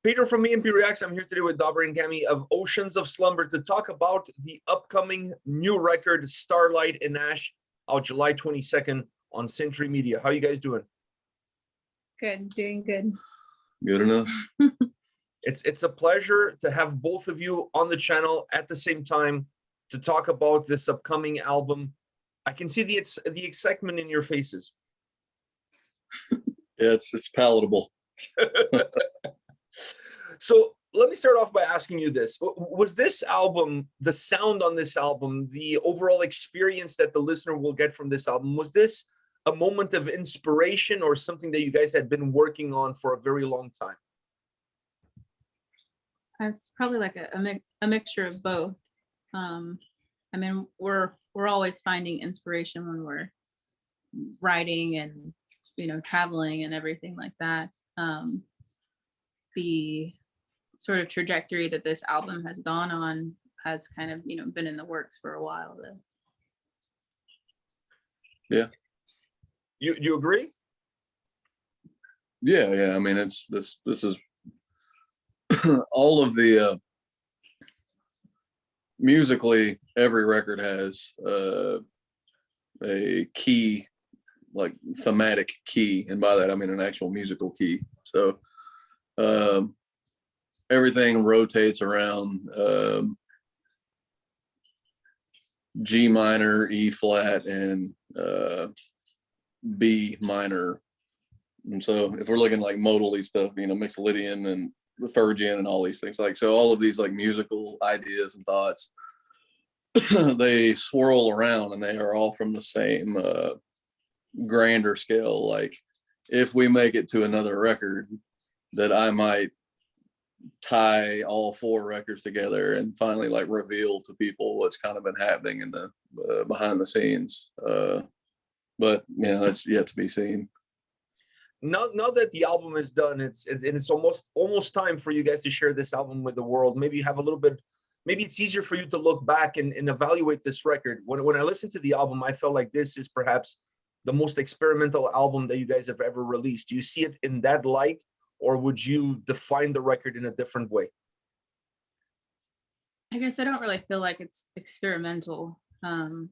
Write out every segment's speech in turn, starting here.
Peter from A&P-Reacts. I'm here today with Dobber and Cammie of Oceans of Slumber to talk about the upcoming new record, Starlight and Ash, out July 22nd on Century Media. How are you guys doing? Good, doing good. Good enough. It's a pleasure to have both of you on the channel at the same time to talk about this upcoming album. I can see the excitement in your faces. Yeah, it's palatable. So let me start off by asking you this. Was this album, the sound on this album, the overall experience that the listener will get from this album, was this a moment of inspiration or something that you guys had been working on for a very long time? It's probably like a mixture of both. I mean, we're always finding inspiration when we're writing and, you know, traveling and everything like that. The sort of trajectory that this album has gone on has kind of, you know, been in the works for a while. Yeah. You agree? Yeah. I mean, this is all of the musically, every record has a key, like thematic key, and by that I mean an actual musical key. So everything rotates around G minor, E flat, and B minor. And so if we're looking like modally stuff, you know, Mixolydian and the Phrygian and all these things, like, so all of these like musical ideas and thoughts, they swirl around, and they are all from the same grander scale. Like, if we make it to another record, that I might tie all four records together and finally like reveal to people what's kind of been happening in the behind the scenes. But you know, that's yet to be seen. Now that the album is done, it's almost time for you guys to share this album with the world. Maybe you have a little bit, maybe it's easier for you to look back and evaluate this record. When I listened to the album, I felt like this is perhaps the most experimental album that you guys have ever released. Do you see it in that light, or would you define the record in a different way? I guess I don't really feel like it's experimental. I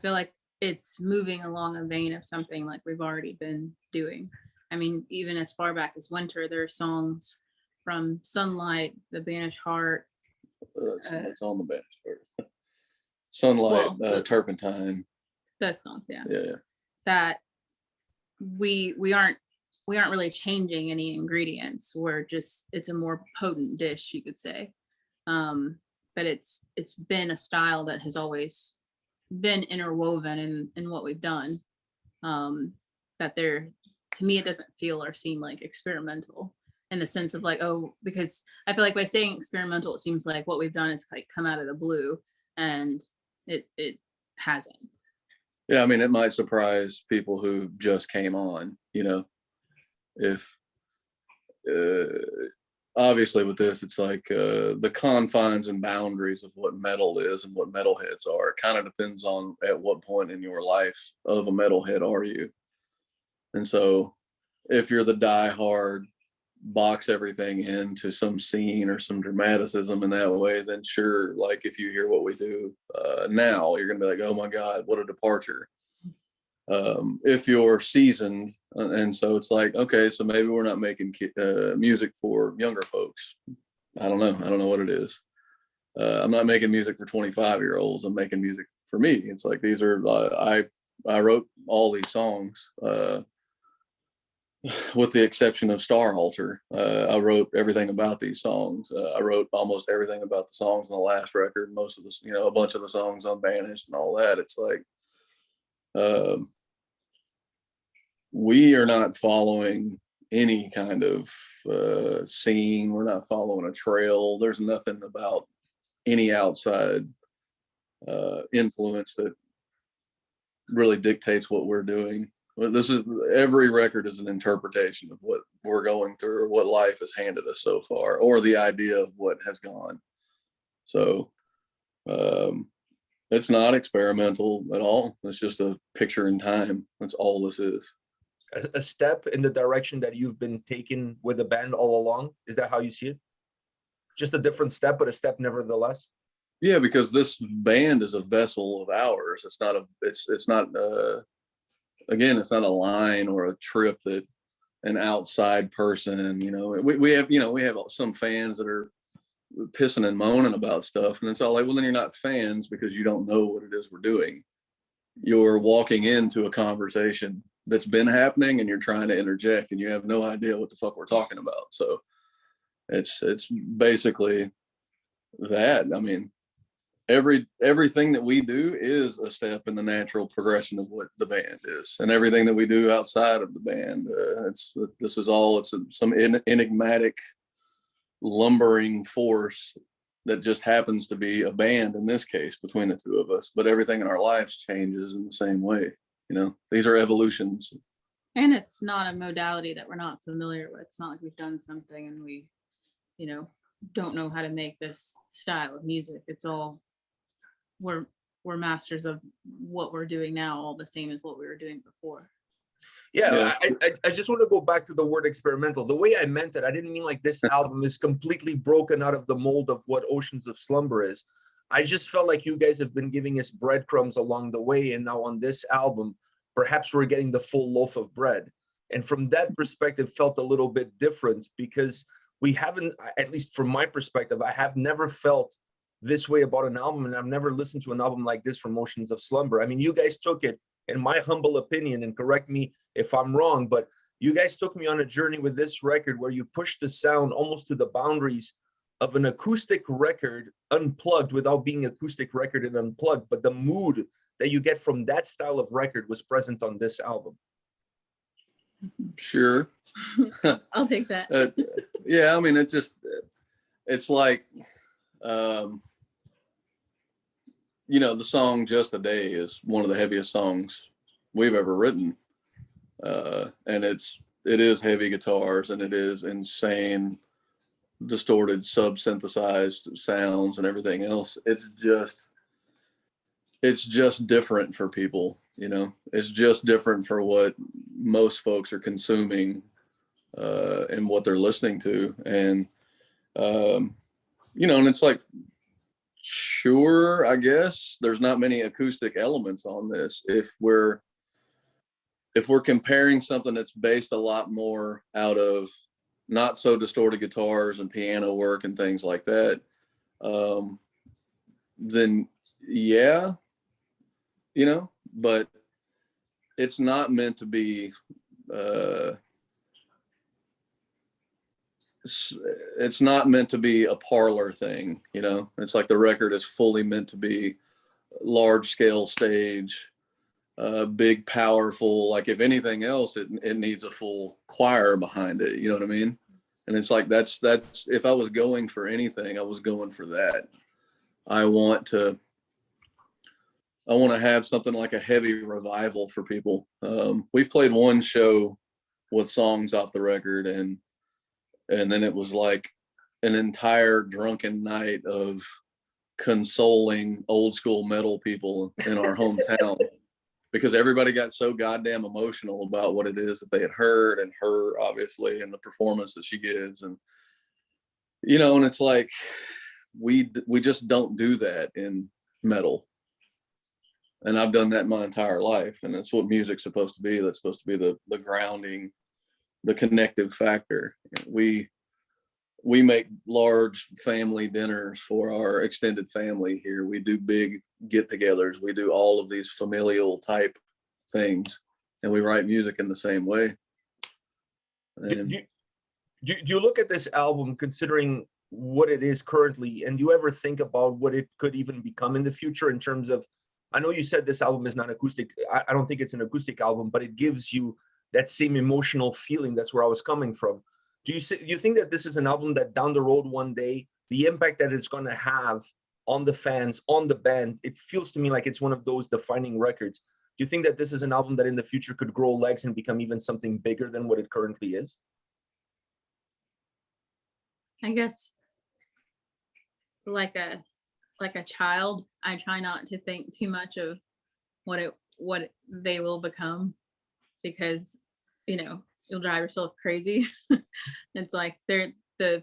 feel like it's moving along a vein of something like we've already been doing. I mean, even as far back as Winter, there are songs from Sunlight, The Banished Heart. That's on the Banished Heart. Sunlight, well, Turpentine. Those songs, yeah. Yeah. That we aren't really changing any ingredients. It's a more potent dish, you could say. But it's been a style that has always been interwoven in what we've done. That there, to me, it doesn't feel or seem like experimental in the sense of like, oh, because I feel like by saying experimental, it seems like what we've done is like come out of the blue, and it hasn't. Yeah, I mean, it might surprise people who just came on, you know, if obviously with this, it's like the confines and boundaries of what metal is and what metalheads are. It kind of depends on at what point in your life of a metalhead are you. And so if you're the diehard, box everything into some scene or some dramaticism in that way, then sure, like if you hear what we do now, you're gonna be like, oh my God, what a departure. If you're seasoned, and so it's like, okay, so maybe we're not making music for younger folks. I don't know what it is. I'm not making music for 25-year-olds. I'm making music for me. It's like, these are I wrote all these songs with the exception of Starhalter. I wrote everything about these songs. I wrote almost everything about the songs on the last record, most of the, you know, a bunch of the songs on Banished and all that. It's like, we are not following any kind of scene. We're not following a trail. There's nothing about any outside influence that really dictates what we're doing. This is, every record is an interpretation of what we're going through or what life has handed us so far, or the idea of what has gone. So it's not experimental at all. It's just a picture in time. That's all this is. a step in the direction that you've been taking with the band all along? Is that how you see it? Just a different step, but a step nevertheless. Yeah, because this band is a vessel of ours. It's not again, it's not a line or a trip that an outside person, we have some fans that are pissing and moaning about stuff, and it's all like, well, then you're not fans because you don't know what it is we're doing. You're walking into a conversation that's been happening and you're trying to interject and you have no idea what the fuck we're talking about. So it's basically that. I mean, everything that we do is a step in the natural progression of what the band is, and everything that we do outside of the band, it's some enigmatic lumbering force that just happens to be a band in this case between the two of us, but everything in our lives changes in the same way. These are evolutions, and it's not a modality that we're not familiar with. It's not like we've done something and we don't know how to make this style of music. It's all we're masters of what we're doing now, all the same as what we were doing before. Yeah. I just want to go back to the word experimental. The way I meant it, I didn't mean like this album is completely broken out of the mold of what Oceans of Slumber is. I just felt like you guys have been giving us breadcrumbs along the way, and now on this album, perhaps we're getting the full loaf of bread. And from that perspective, felt a little bit different, because we haven't, at least from my perspective, I have never felt this way about an album, and I've never listened to an album like this from Oceans of Slumber. I mean, you guys took it, in my humble opinion, and correct me if I'm wrong, but you guys took me on a journey with this record where you pushed the sound almost to the boundaries of an acoustic record unplugged without being acoustic record and unplugged, but the mood that you get from that style of record was present on this album. Sure. I'll take that. Yeah, I mean, it's like, the song Just a Day is one of the heaviest songs we've ever written. And it is heavy guitars, and it is insane distorted sub-synthesized sounds and everything else. It's just different for people. It's just different for what most folks are consuming and what they're listening to. And and it's like, sure, I guess there's not many acoustic elements on this. If we're comparing something that's based a lot more out of not so distorted guitars and piano work and things like that, then yeah, but it's not meant to be, it's not meant to be a parlor thing. It's like the record is fully meant to be large scale stage, big, powerful. Like, if anything else, it needs a full choir behind it. You know what I mean? And it's like, that's if I was going for anything, I was going for that. I want to have something like a heavy revival for people. We've played one show with songs off the record, and then it was like an entire drunken night of consoling old school metal people in our hometown because everybody got so goddamn emotional about what it is that they had heard, and her, obviously, and the performance that she gives. And and it's like, we just don't do that in metal. And I've done that my entire life, and that's what music's supposed to be. That's supposed to be the grounding, the connective factor. We make large family dinners for our extended family here. We do big get-togethers. We do all of these familial type things, and we write music in the same way. And do you look at this album considering what it is currently, and do you ever think about what it could even become in the future in terms of, I know you said this album is not acoustic. I don't think it's an acoustic album, but it gives you that same emotional feeling. That's where I was coming from. Do you think that this is an album that down the road one day, the impact that it's going to have on the fans, on the band, it feels to me like it's one of those defining records. Do you think that this is an album that in the future could grow legs and become even something bigger than what it currently is? I guess like a child, I try not to think too much of what they will become, because you'll drive yourself crazy. It's like the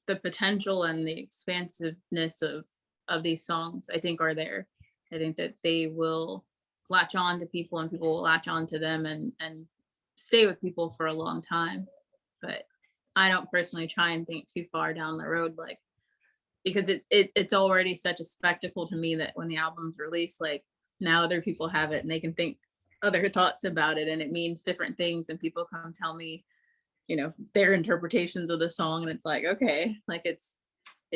potential and the expansiveness of these songs, I think, are there. I think that they will latch on to people and people will latch on to them and stay with people for a long time. But I don't personally try and think too far down the road, like, because it's already such a spectacle to me that when the album's released, like, now other people have it and they can think other thoughts about it and it means different things, and people come tell me, their interpretations of the song, and it's like, okay, like it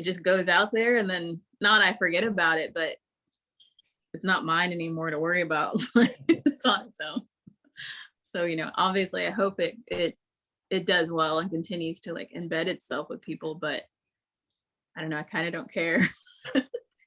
just goes out there, and then not I forget about it, but it's not mine anymore to worry about. It's on its own. So, obviously I hope it does well and continues to like embed itself with people, but I don't know, I kind of don't care.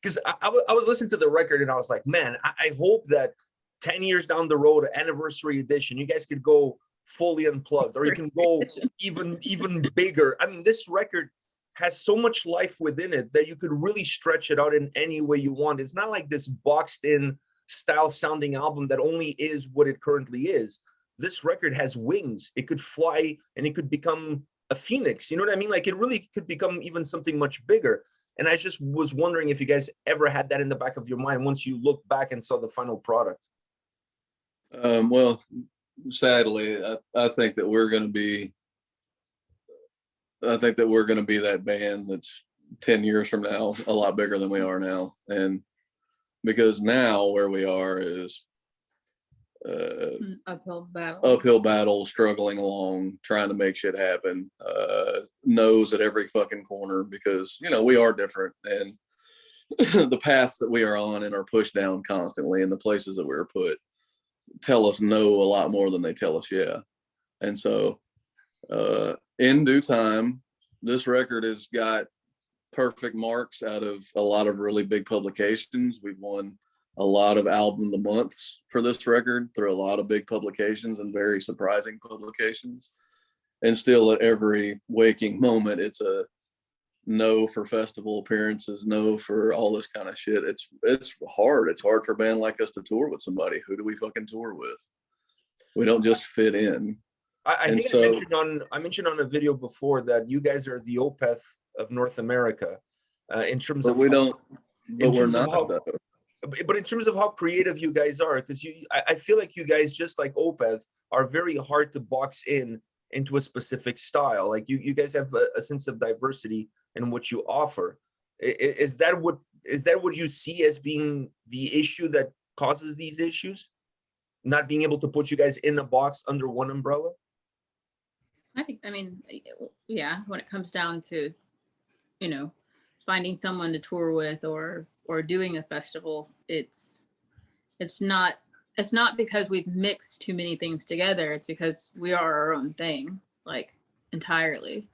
Because I was listening to the record and I was like, man, I hope that 10 years down the road, anniversary edition, you guys could go fully unplugged, or you can go even bigger. I mean, this record has so much life within it that you could really stretch it out in any way you want. It's not like this boxed in style sounding album that only is what it currently is. This record has wings. It could fly and it could become a phoenix. You know what I mean? Like, it really could become even something much bigger. And I just was wondering if you guys ever had that in the back of your mind once you look back and saw the final product. Well, sadly, I think that we're going to be that band that's 10 years from now a lot bigger than we are now. And because now where we are is uphill battle, struggling along, trying to make shit happen, nose at every fucking corner, because we are different, and the paths that we are on and are pushed down constantly, and the places that we're put tell us no a lot more than they tell us yeah. And so in due time, this record has got perfect marks out of a lot of really big publications. We've won a lot of album of the months for this record through a lot of big publications and very surprising publications. And still at every waking moment, it's a no for festival appearances, no for all this kind of shit. It's hard. It's hard for a band like us to tour with somebody. Who do we fucking tour with? We don't just fit in. I mentioned on a video before that you guys are the Opeth of North America, in terms of we're not though. But in terms of how creative you guys are, because I feel like you guys, just like Opeth, are very hard to box into a specific style. Like you guys have a sense of diversity in what you offer. Is that what you see as being the issue that causes these issues? Not being able to put you guys in a box under one umbrella? I mean, yeah, when it comes down to, finding someone to tour with or doing a festival, it's not because we've mixed too many things together. It's because we are our own thing, like, entirely.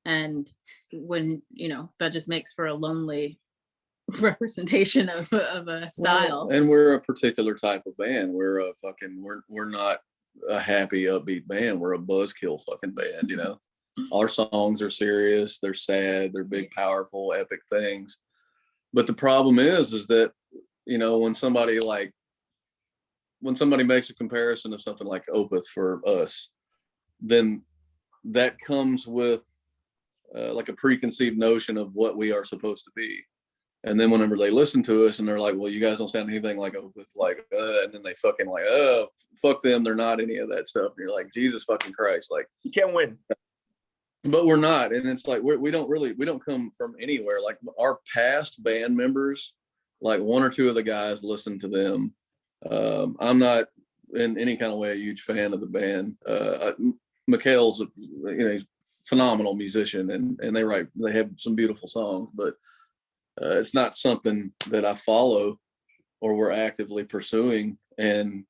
And when, that just makes for a lonely representation of a style. Well, and we're a particular type of band. We're not a happy, upbeat band. We're a buzzkill fucking band, Our songs are serious, they're sad, they're big, powerful, epic things. But the problem is that, when somebody makes a comparison of something like Opeth for us, then that comes with like a preconceived notion of what we are supposed to be. And then whenever they listen to us and they're like, well, you guys don't sound anything like Opeth, and then they fucking like, fuck them, they're not any of that stuff. And you're like, Jesus fucking Christ, like, you can't win. But we're not. And it's like, we don't come from anywhere. Like, our past band members, like one or two of the guys listen to them. I'm not in any kind of way a huge fan of the band. Mikhail's a phenomenal musician, and they have some beautiful songs, but it's not something that I follow or we're actively pursuing. And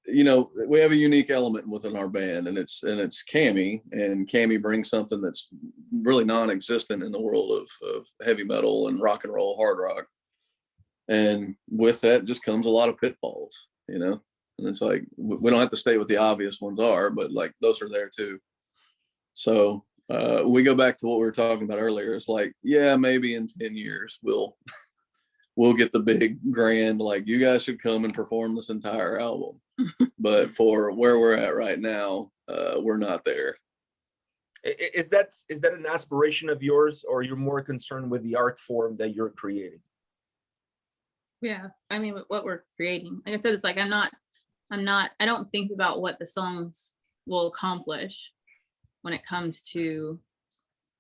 we have a unique element within our band, and it's Cammie, and Cammie brings something that's really non-existent in the world of heavy metal and rock and roll, hard rock. And with that just comes a lot of pitfalls, and it's like, we don't have to state what the obvious ones are, but like, those are there too. So we go back to what we were talking about earlier. It's like, yeah, maybe in 10 years we'll get the big grand, like, you guys should come and perform this entire album. But for where we're at right now, we're not there. Is that an aspiration of yours, or you're more concerned with the art form that you're creating? Yeah, I mean, what we're creating, like I said, it's like I don't think about what the songs will accomplish when it comes to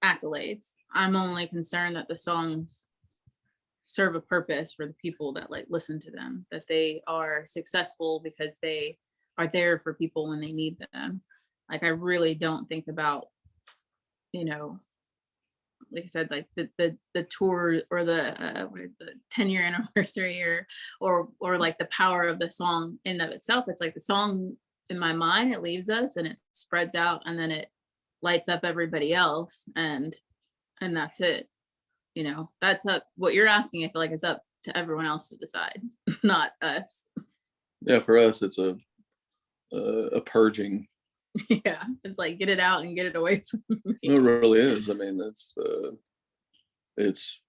accolades. I'm only concerned that the songs serve a purpose for the people that like listen to them, that they are successful because they are there for people when they need them. Like, I really don't think about, you know, like I said, like the tour or the 10-year anniversary or like the power of the song in and of itself. It's like the song in my mind, it leaves us and it spreads out and then it lights up everybody else, and that's it. You know, that's up, what you're asking, I feel like is up to everyone else to decide, not us. Yeah, for us, it's a purging. Yeah, it's like get it out and get it away from me. It really is. I mean, it's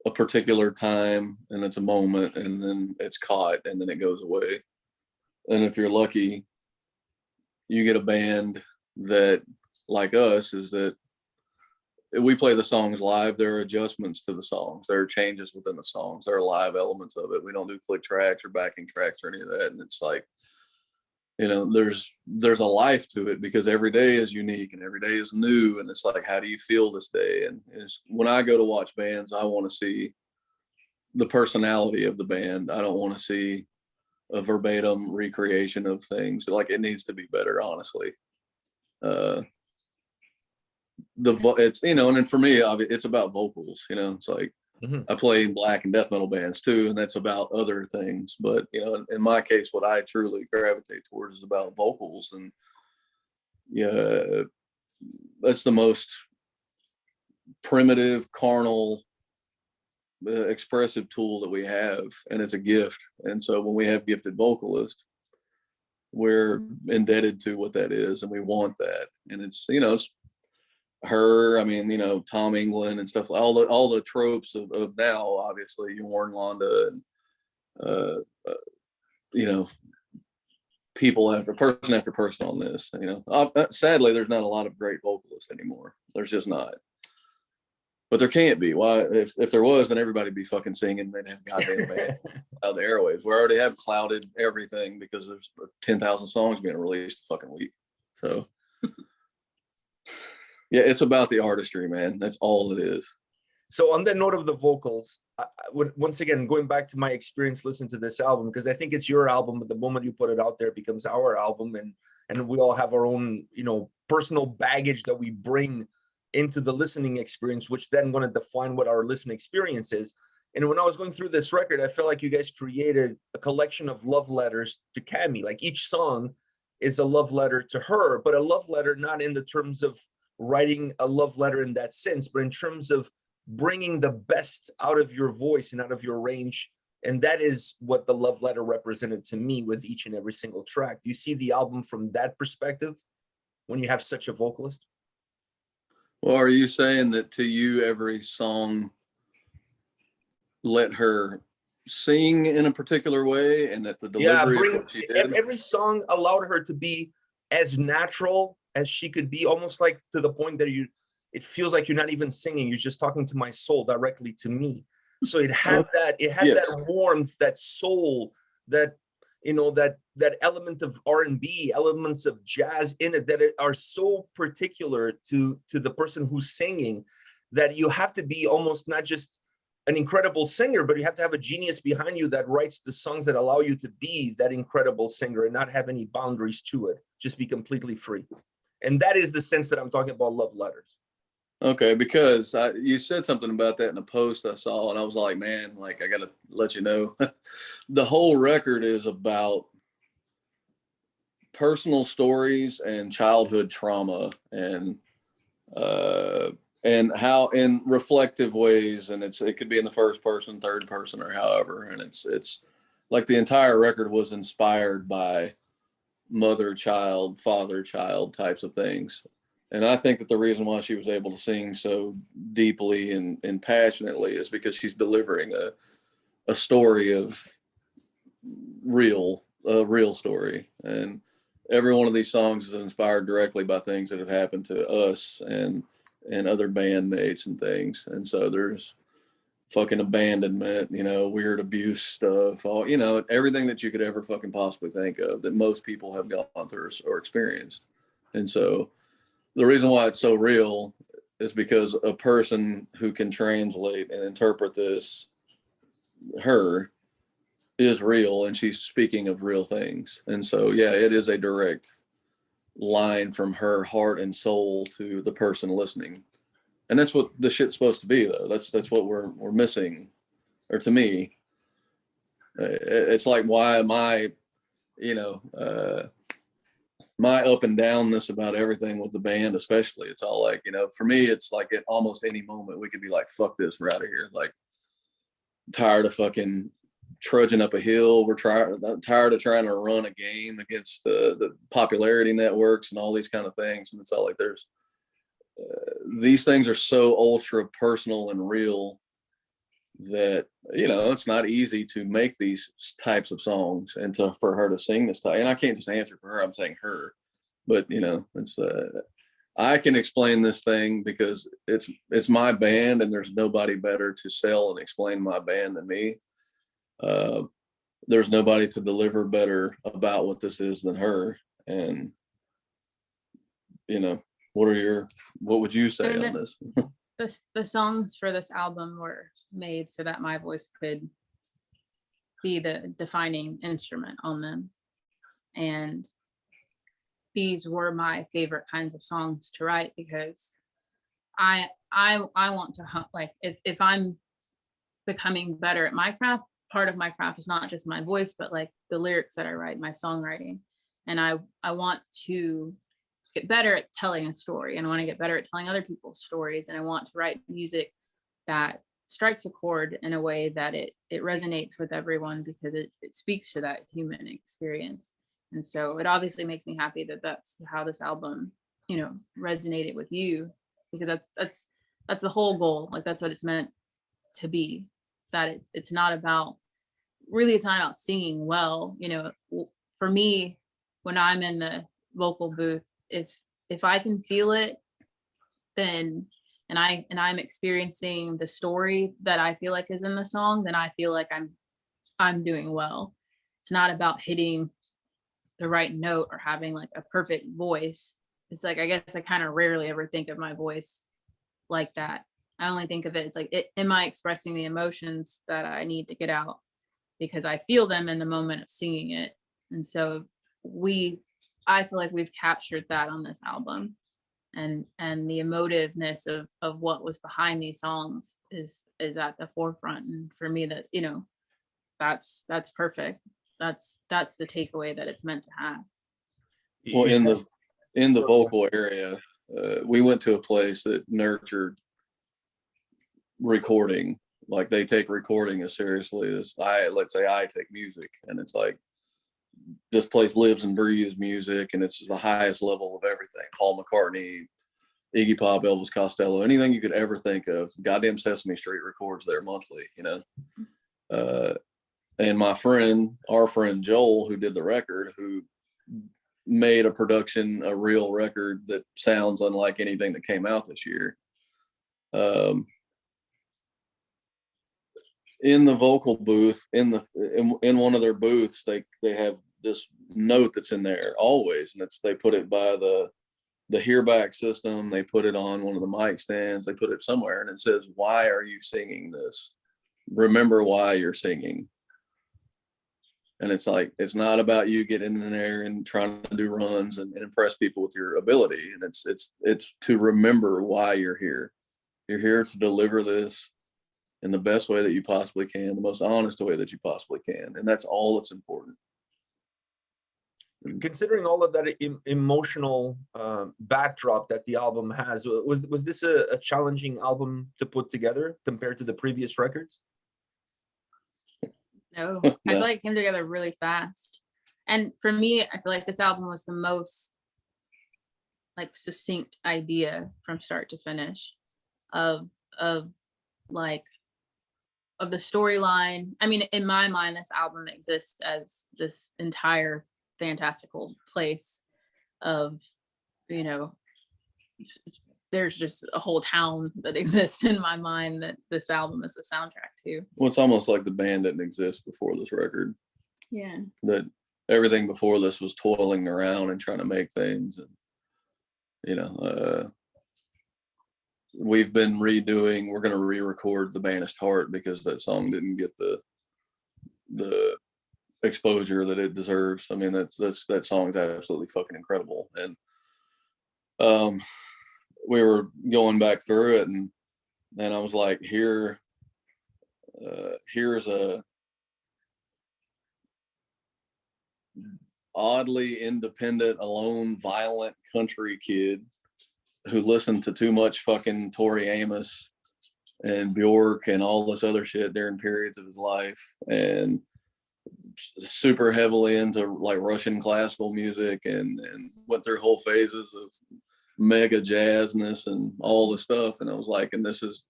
a particular time and it's a moment, and then it's caught, and then it goes away. And if you're lucky, you get a band that, like us, is that we play the songs live. There are adjustments to the songs. There are changes within the songs. There are live elements of it. We don't do click tracks or backing tracks or any of that. And it's like, you know, there's a life to it because every day is unique and every day is new. And it's like, how do you feel this day? And when I go to watch bands, I want to see the personality of the band. I don't want to see a verbatim recreation of things. Like, it needs to be better, honestly. It's, you know, and then for me, it's about vocals. You know, it's like, I play in black and death metal bands too, and that's about other things. But, you know, in my case, what I truly gravitate towards is about vocals. And yeah, that's the most primitive, carnal, expressive tool that we have, and it's a gift. And so when we have gifted vocalists, we're indebted to what that is, and we want that. And it's, you know, it's her, I mean, you know, Tom England and stuff, all the tropes of now, obviously, Jorn Londa and you know, person after person on this. You know, sadly, there's not a lot of great vocalists anymore. There's just not. But there can't be. Why? If there was, then everybody'd be fucking singing. They'd have goddamn band out the airwaves. We already have clouded everything because there's 10,000 songs being released a fucking week. So yeah, it's about the artistry, man. That's all it is. So on the note of the vocals, I would, once again, going back to my experience listening to this album, because I think it's your album, but the moment you put it out there, it becomes our album, and we all have our own, you know, personal baggage that we bring into the listening experience, which then going to define what our listening experience is. And when I was going through this record, I felt like you guys created a collection of love letters to Cammie. Like, each song is a love letter to her, but a love letter not in the terms of writing a love letter in that sense, but in terms of bringing the best out of your voice and out of your range. And that is what the love letter represented to me with each and every single track. Do you see the album from that perspective when you have such a vocalist? Well, are you saying that to you, every song let her sing in a particular way, and that the delivery of what she did? Every song allowed her to be as natural as she could be, almost like to the point that it feels like you're not even singing, you're just talking to my soul, directly to me. So it had that warmth, that soul, that, you know, that element of R&B, elements of jazz in it that are so particular to the person who's singing, that you have to be almost not just an incredible singer, but you have to have a genius behind you that writes the songs that allow you to be that incredible singer and not have any boundaries to it, just be completely free. And that is the sense that I'm talking about love letters. Okay, because you said something about that in a post I saw, and I was like, man, like, I got to let you know, the whole record is about personal stories and childhood trauma, and how in reflective ways, and it could be in the first person, third person, or however, and it's like the entire record was inspired by mother child, father child types of things. And I think that the reason why she was able to sing so deeply and passionately is because she's delivering a story of real a real story, and every one of these songs is inspired directly by things that have happened to us and other bandmates and things. And so there's fucking abandonment, you know, weird abuse stuff, all, you know, everything that you could ever fucking possibly think of that most people have gone through or experienced. And so the reason why it's so real is because a person who can translate and interpret this, her, is real, and she's speaking of real things. And so yeah, it is a direct line from her heart and soul to the person listening. And that's what the shit's supposed to be, though. That's what we're missing, or to me, it's like, why am I, you know, my up and downness about everything with the band, especially. It's all like, you know, for me, it's like at almost any moment we could be like, fuck this, we're out of here. Like, tired of fucking trudging up a hill. We're tired of trying to run a game against the popularity networks and all these kind of things. And it's all like, there's these things are so ultra personal and real that, you know, it's not easy to make these types of songs, and for her to sing this type. And I can't just answer for her, I'm saying her, but you know, it's I can explain this thing because it's my band, and there's nobody better to sell and explain my band than me. There's nobody to deliver better about what this is than her. And you know, what would you say on this? The songs for this album were made so that my voice could be the defining instrument on them. And these were my favorite kinds of songs to write, because I want to, like, if I'm becoming better at my craft, part of my craft is not just my voice, but like the lyrics that I write, my songwriting. And I want to get better at telling a story, and I want to get better at telling other people's stories. And I want to write music that strikes a chord in a way that it resonates with everyone, because it speaks to that human experience. And so it obviously makes me happy that that's how this album, you know, resonated with you, because that's the whole goal. Like, that's what it's meant to be. That it's not about singing well. You know, for me, when I'm in the vocal booth, if I can feel it, then and I'm experiencing the story that I feel like is in the song, then I feel like I'm doing well. It's not about hitting the right note or having like a perfect voice. It's like, I guess I kind of rarely ever think of my voice like that. I only think of it's like, am I expressing the emotions that I need to get out, because I feel them in the moment of singing it. And so I feel like we've captured that on this album, and the emotiveness of what was behind these songs is at the forefront. And for me, that, you know, that's perfect. That's the takeaway that it's meant to have. Well, in the vocal area, we went to a place that nurtured recording. Like, they take recording as seriously as let's say I take music. And it's like, this place lives and breathes music, and it's the highest level of everything. Paul McCartney, Iggy Pop, Elvis Costello, anything you could ever think of. Goddamn Sesame Street records there monthly, you know. And our friend Joel, who did the record, who made a real record that sounds unlike anything that came out this year. In the vocal booth, in one of their booths, they have this note that's in there always, and they put it by the hearback system. They put it on one of the mic stands. They put it somewhere, and it says, "Why are you singing this? Remember why you're singing." And it's like, it's not about you getting in there and trying to do runs and impress people with your ability. And it's to remember why you're here. You're here to deliver this in the best way that you possibly can, the most honest way that you possibly can. And that's all that's important. Considering all of that emotional backdrop that the album has, was this a challenging album to put together compared to the previous records? No, I feel like it came together really fast. And for me, I feel like this album was the most like succinct idea from start to finish of like, the storyline. I mean, in my mind, this album exists as this entire fantastical place of, you know, there's just a whole town that exists in my mind that this album is the soundtrack to. Well, it's almost like the band didn't exist before this record. Yeah. That everything before this was toiling around and trying to make things. And, you know, we've been we're going to re-record The Banished Heart because that song didn't get the exposure that it deserves. I mean, that song is absolutely fucking incredible. And we were going back through it, and I was like, here's a oddly independent, alone, violent country kid who listened to too much fucking Tori Amos and Bjork and all this other shit during periods of his life, and super heavily into like Russian classical music, and went through whole phases of mega jazzness and all the stuff. And I was like, and this is,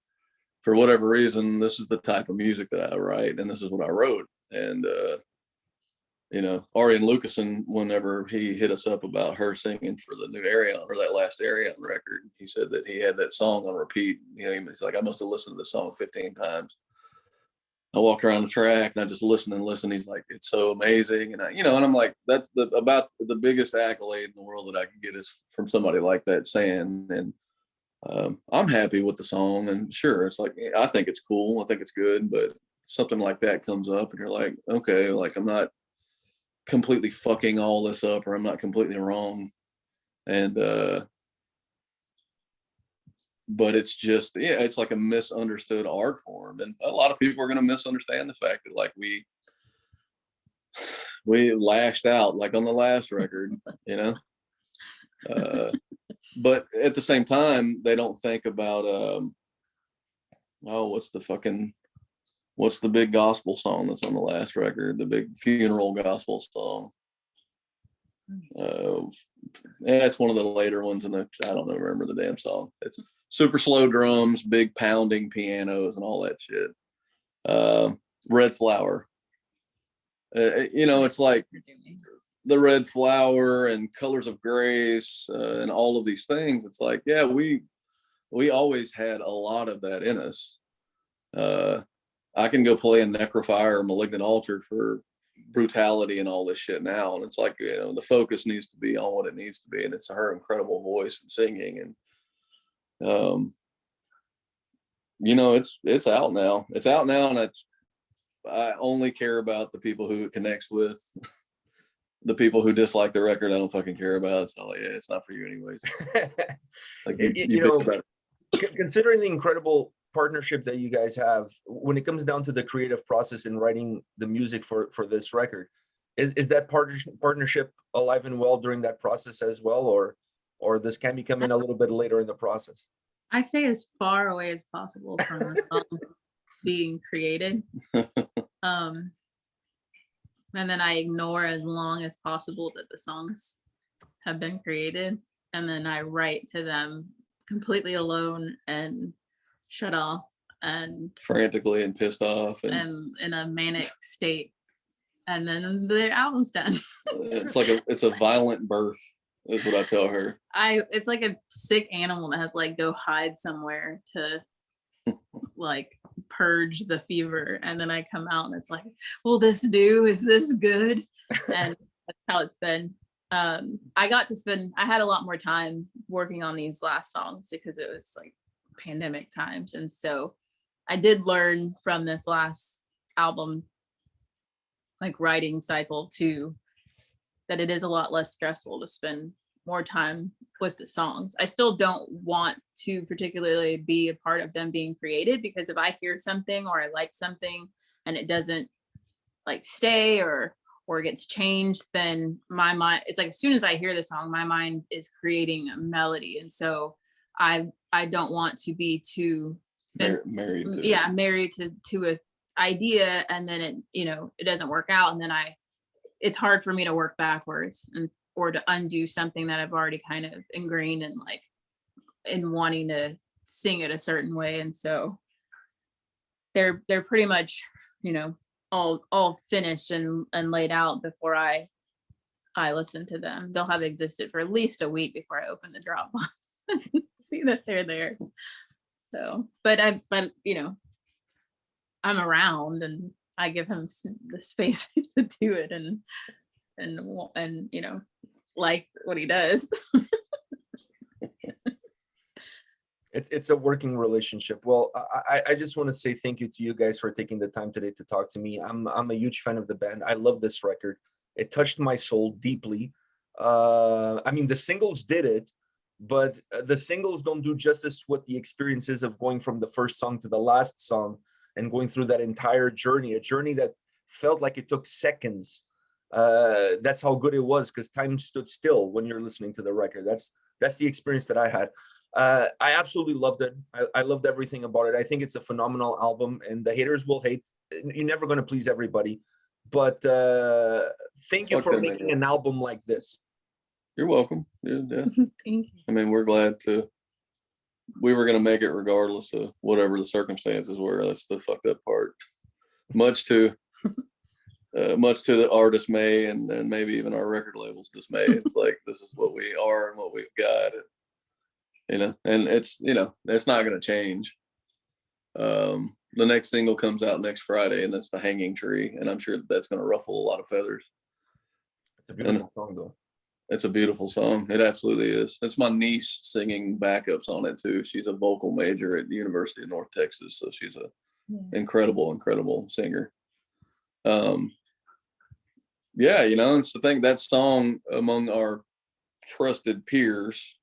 for whatever reason, this is the type of music that I write, and this is what I wrote. And you know, Arian Lucasen, whenever he hit us up about her singing for the new Arian, or that last Arian record, he said that he had that song on repeat. You know, he's like, I must have listened to this song 15 times. I walked around the track and I just listened and listened. He's like, it's so amazing. And you know, and I'm like, that's about the biggest accolade in the world that I can get is from somebody like that saying. And I'm happy with the song. And sure, it's like, I think it's cool. I think it's good. But something like that comes up and you're like, okay, like I'm not completely fucking all this up, or I'm not completely wrong. And but it's just, yeah, it's like a misunderstood art form, and a lot of people are going to misunderstand the fact that like we lashed out like on the last record, you know. But at the same time, they don't think about what's the big gospel song that's on the last record, the big funeral gospel song. Yeah, it's one of the later ones, and I don't remember the damn song. It's super slow drums, big pounding pianos, and all that shit. Red Flower. You know, it's like the Red Flower and Colors of Grace and all of these things. It's like, yeah, we always had a lot of that in us. I can go play a Necrophire or Malignant Altar for brutality and all this shit now, and it's like, you know, the focus needs to be on what it needs to be, and it's her incredible voice and singing. And you know, it's out now. It's out now, and I only care about the people who it connects with. The people who dislike the record, I don't fucking care about. So yeah, it's not for you anyways. Like you know, considering the incredible partnership that you guys have when it comes down to the creative process in writing the music for this record, is that partnership alive and well during that process as well, or does Cammie come in a little bit later in the process? I stay as far away as possible from being created. And then I ignore as long as possible that the songs have been created, and then I write to them completely alone and shut off and frantically and pissed off and in a manic state, and then the album's done. It's a violent birth is what I tell her. It's like a sick animal that has like go hide somewhere to like purge the fever, and then I come out and it's like, will this do? Is this good? And that's how it's been. I had a lot more time working on these last songs because it was like pandemic times, and so I did learn from this last album like writing cycle too, that it is a lot less stressful to spend more time with the songs. I still don't want to particularly be a part of them being created, because if I hear something or I like something and it doesn't like stay or gets changed, then my mind, it's like as soon as I hear the song, my mind is creating a melody, and so I don't want to be too married to a idea, and then it, you know, it doesn't work out, and then it's hard for me to work backwards or to undo something that I've already kind of ingrained in wanting to sing it a certain way. And so they're pretty much, you know, all finished and laid out before I listen to them. They'll have existed for at least a week before I open the Dropbox and see that they're there. So, but you know, I'm around and I give him the space to do it and you know, like what he does. It's a working relationship. Well, I just want to say thank you to you guys for taking the time today to talk to me. I'm a huge fan of the band. I love this record. It touched my soul deeply. I mean, the singles did it, but the singles don't do justice what the experiences of going from the first song to the last song and going through that entire journey, a journey that felt like it took seconds. That's how good it was, because time stood still when you're listening to the record. That's the experience that I had. I absolutely loved it. I loved everything about it. I think it's a phenomenal album, and the haters will hate. You're never going to please everybody, but thank you for making an album like this. You're welcome. Yeah. Thank you. I mean, we're glad to. We were going to make it regardless of whatever the circumstances were. That's the fucked up part. Much to the artist's dismay and maybe even our record label's dismay. It's like, this is what we are and what we've got. You know, and it's, you know, that's not going to change. The next single comes out next Friday, and that's The Hanging Tree, and I'm sure that's going to ruffle a lot of feathers. It's a beautiful song, though. It's a beautiful song. It absolutely is. It's my niece singing backups on it too. She's a vocal major at the University of North Texas, so she's a incredible singer. Yeah, you know, it's the thing, that song among our trusted peers,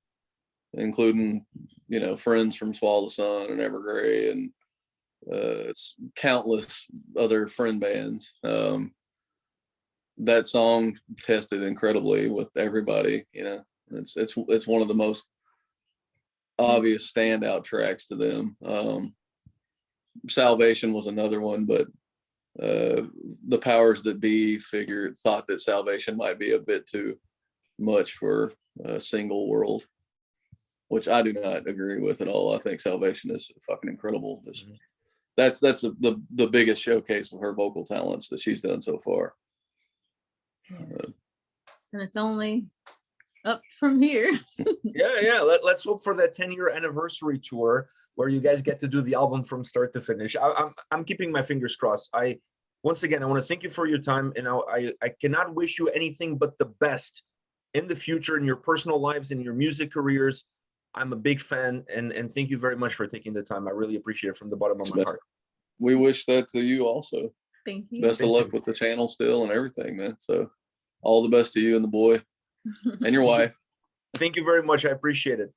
including, you know, friends from Swallow the Sun and Evergrey and it's countless other friend bands. That song tested incredibly with everybody. You know, it's one of the most obvious standout tracks to them. Salvation was another one, but the powers that be thought that Salvation might be a bit too much for a single world, which I do not agree with at all. I think Salvation is fucking incredible. That's the biggest showcase of her vocal talents that she's done so far. And it's only up from here. Yeah. Let's hope for that 10-year anniversary tour where you guys get to do the album from start to finish. I'm keeping my fingers crossed. Once again, I want to thank you for your time, and I cannot wish you anything but the best in the future in your personal lives and your music careers. I'm a big fan, and thank you very much for taking the time. I really appreciate it from the bottom of my heart. We wish that to you also. Thank you. Best of luck with the channel still and everything, man. So all the best to you and the boy and your wife. Thank you very much. I appreciate it.